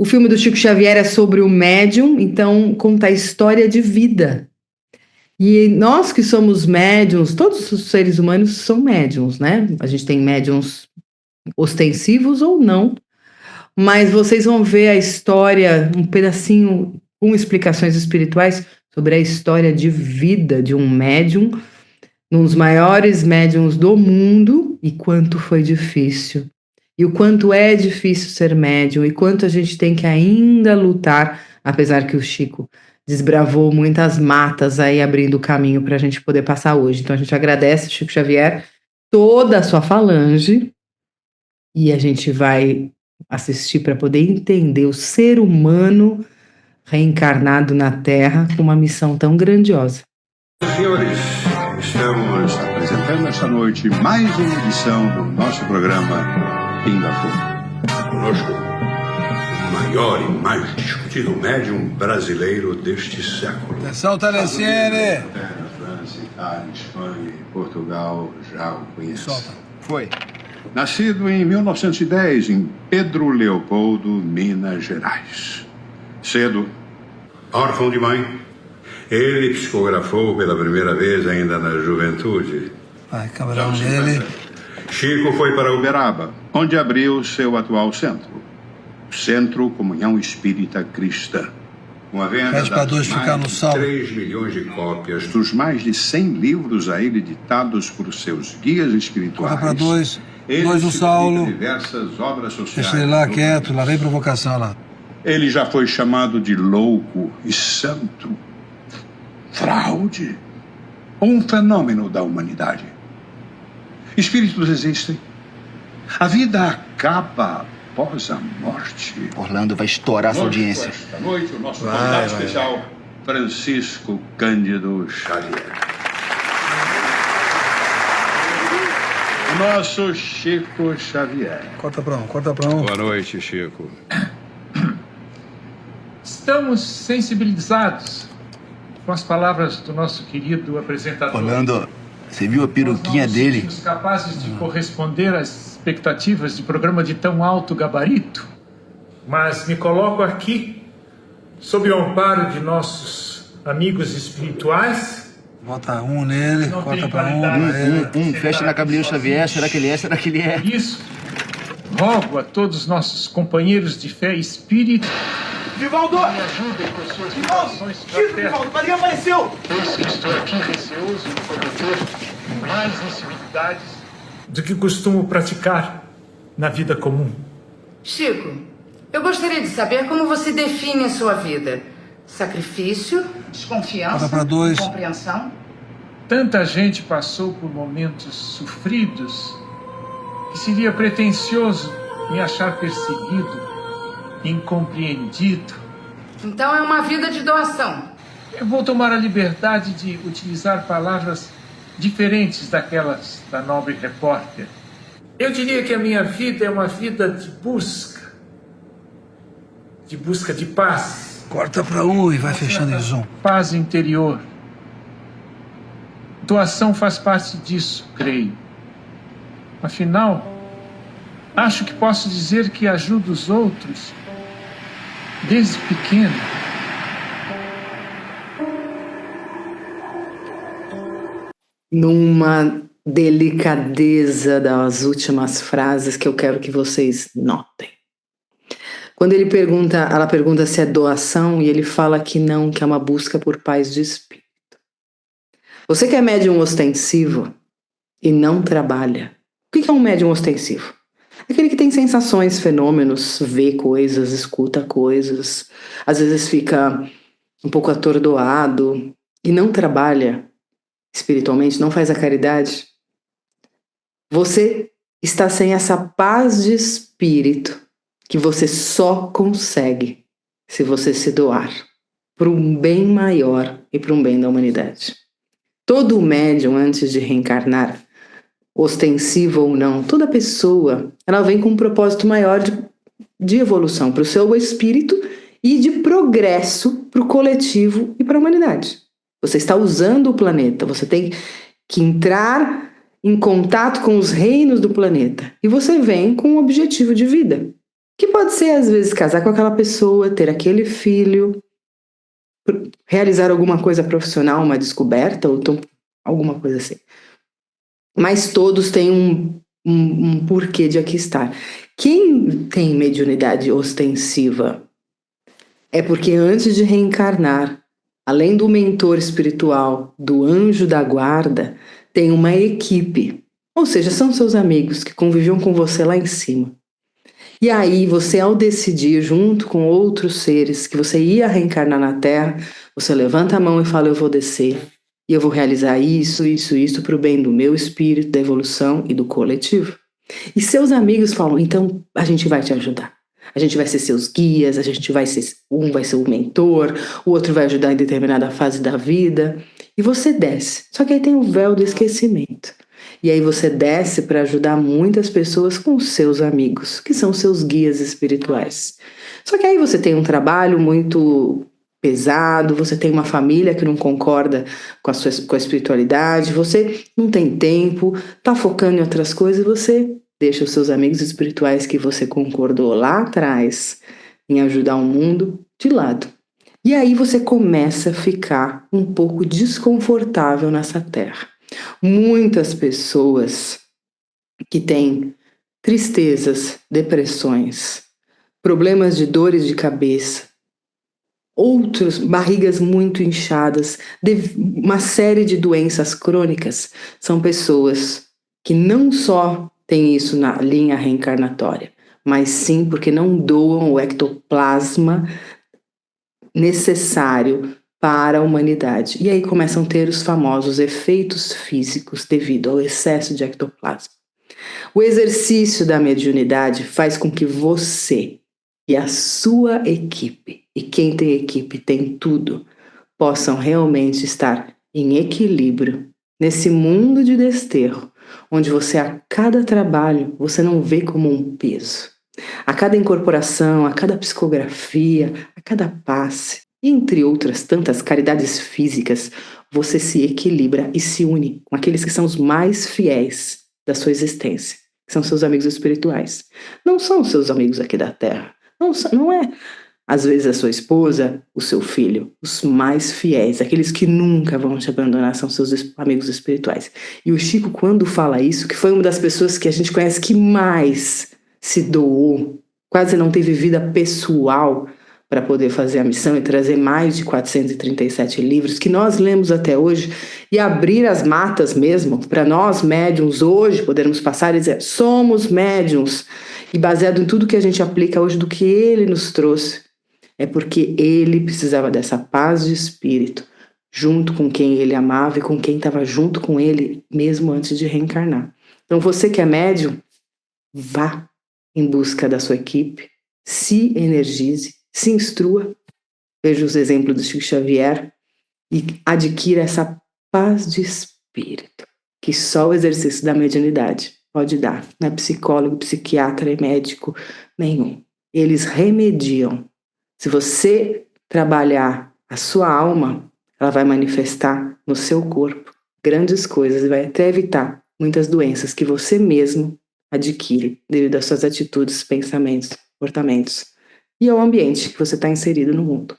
O filme do Chico Xavier é sobre o médium, então conta a história de vida. E nós que somos médiums, todos os seres humanos são médiums, né? A gente tem médiums ostensivos ou não, mas vocês vão ver a história, um pedacinho com explicações espirituais sobre a história de vida de um médium, um dos maiores médiums do mundo, e quanto foi difícil. E o quanto é difícil ser médium, e quanto a gente tem que ainda lutar, apesar que o Chico desbravou muitas matas aí, abrindo o caminho para a gente poder passar hoje. Então a gente agradece, Chico Xavier, toda a sua falange, e a gente vai assistir para poder entender o ser humano reencarnado na Terra com uma missão tão grandiosa. Senhores, estamos apresentando esta noite mais uma edição do nosso programa Pinga Fogo. Conosco, o maior e mais discutido médium brasileiro deste século. Atenção, Telecine! França, Itália, Espanha e Portugal já o conhecem. Solta. Foi. Nascido em 1910 em Pedro Leopoldo, Minas Gerais. Cedo, órfão de mãe, ele psicografou pela primeira vez ainda na juventude. Vai, camarão nele. Chico foi para Uberaba, onde abriu seu atual centro, o Centro Comunhão Espírita Cristã. Uma venda Pede pra dois ficar no sal. 3 milhões de cópias dos mais de 100 livros a ele ditados por seus guias espirituais. Coloca pra dois. Ele Dois no se Saulo. dedica a diversas obras sociais. Deixa ele lá quieto, lá vem provocação lá. Ele já foi chamado de louco e santo. Fraude. Um fenômeno da humanidade. Espíritos existem. A vida acaba após a morte. Orlando vai estourar essa audiência. Esta noite, o nosso convidado especial, Francisco Cândido Xavier. O nosso Chico Xavier. Corta pra um. Boa noite, Chico. Estamos sensibilizados com as palavras do nosso querido apresentador. Orlando, você viu a peruquinha dele? Somos capazes de corresponder às expectativas de programa de tão alto gabarito, mas me coloco aqui sob o amparo de nossos amigos espirituais. Bota um nele, Não corta tem pra um. qualidade. Fecha na Cabeleiro Xavier. Será que ele é? Será que ele é? Isso, rogo a todos os nossos companheiros de fé e espírito Vivaldo! que me ajudem com suas vibrações fraternas. Vivaldo, o padrinho apareceu! Pois que estou aqui receoso de cometer mais incivilidades do que costumo praticar na vida comum. Chico, eu gostaria de saber como você define a sua vida. Sacrifício, desconfiança, Bota pra dois. compreensão. Tanta gente passou por momentos sofridos que seria pretensioso me achar perseguido, incompreendido. Então é uma vida de doação. Eu vou tomar a liberdade de utilizar palavras diferentes daquelas da nobre repórter. Eu diria que a minha vida é uma vida de busca de paz. Corta pra um e vai fechando em zoom. Paz interior. Doação faz parte disso, creio. Afinal, acho que posso dizer que ajudo os outros desde pequeno. Numa delicadeza das últimas frases que eu quero que vocês notem. Quando ela pergunta se é doação, e ele fala que não, que é uma busca por paz de espírito. Você que é médium ostensivo e não trabalha. O que é um médium ostensivo? Aquele que tem sensações, fenômenos, vê coisas, escuta coisas, às vezes fica um pouco atordoado e não trabalha espiritualmente, não faz a caridade. Você está sem essa paz de espírito que você só consegue se você se doar para um bem maior e para um bem da humanidade. Todo médium, antes de reencarnar, ostensivo ou não, toda pessoa, ela vem com um propósito maior de evolução para o seu espírito e de progresso para o coletivo e para a humanidade. Você está usando o planeta, você tem que entrar em contato com os reinos do planeta. E você vem com um objetivo de vida, Que pode ser, às vezes, casar com aquela pessoa, ter aquele filho, realizar alguma coisa profissional, uma descoberta, ou alguma coisa assim. Mas todos têm um porquê de aqui estar. Quem tem mediunidade ostensiva é porque antes de reencarnar, além do mentor espiritual, do anjo da guarda, tem uma equipe. Ou seja, são seus amigos que conviviam com você lá em cima. E aí, você, ao decidir, junto com outros seres, que você ia reencarnar na Terra, você levanta a mão e fala: eu vou descer. E eu vou realizar isso para o bem do meu espírito, da evolução e do coletivo. E seus amigos falam: então a gente vai te ajudar. A gente vai ser seus guias, um vai ser o mentor, o outro vai ajudar em determinada fase da vida. E você desce. Só que aí tem o véu do esquecimento. E aí você desce para ajudar muitas pessoas com os seus amigos, que são seus guias espirituais. Só que aí você tem um trabalho muito pesado, você tem uma família que não concorda com a espiritualidade, você não tem tempo, está focando em outras coisas, e você deixa os seus amigos espirituais que você concordou lá atrás em ajudar o mundo de lado. E aí você começa a ficar um pouco desconfortável nessa terra. Muitas pessoas que têm tristezas, depressões, problemas de dores de cabeça, outros, barrigas muito inchadas, uma série de doenças crônicas, são pessoas que não só têm isso na linha reencarnatória, mas sim porque não doam o ectoplasma necessário para a humanidade. E aí começam a ter os famosos efeitos físicos devido ao excesso de ectoplasma. O exercício da mediunidade faz com que você e a sua equipe, e quem tem equipe tem tudo, possam realmente estar em equilíbrio nesse mundo de desterro, onde você, a cada trabalho, você não vê como um peso. A cada incorporação, a cada psicografia, a cada passe, e entre outras tantas caridades físicas, você se equilibra e se une com aqueles que são os mais fiéis da sua existência, que são seus amigos espirituais. Não são os seus amigos aqui da Terra. Não é, às vezes, a sua esposa, o seu filho. Os mais fiéis, aqueles que nunca vão te abandonar, são seus amigos espirituais. E o Chico, quando fala isso, que foi uma das pessoas que a gente conhece que mais se doou, quase não teve vida pessoal para poder fazer a missão e trazer mais de 437 livros que nós lemos até hoje, e abrir as matas mesmo, para nós médiuns hoje podermos passar e dizer: somos médiuns, e baseado em tudo que a gente aplica hoje do que ele nos trouxe, é porque ele precisava dessa paz de espírito, junto com quem ele amava e com quem estava junto com ele, mesmo antes de reencarnar. Então você que é médium, vá em busca da sua equipe, se energize, se instrua, veja os exemplos do Chico Xavier e adquira essa paz de espírito que só o exercício da mediunidade pode dar. Não é psicólogo, psiquiatra e médico nenhum. Eles remediam. Se você trabalhar a sua alma, ela vai manifestar no seu corpo grandes coisas e vai até evitar muitas doenças que você mesmo adquire devido às suas atitudes, pensamentos, comportamentos e ao ambiente que você está inserido no mundo.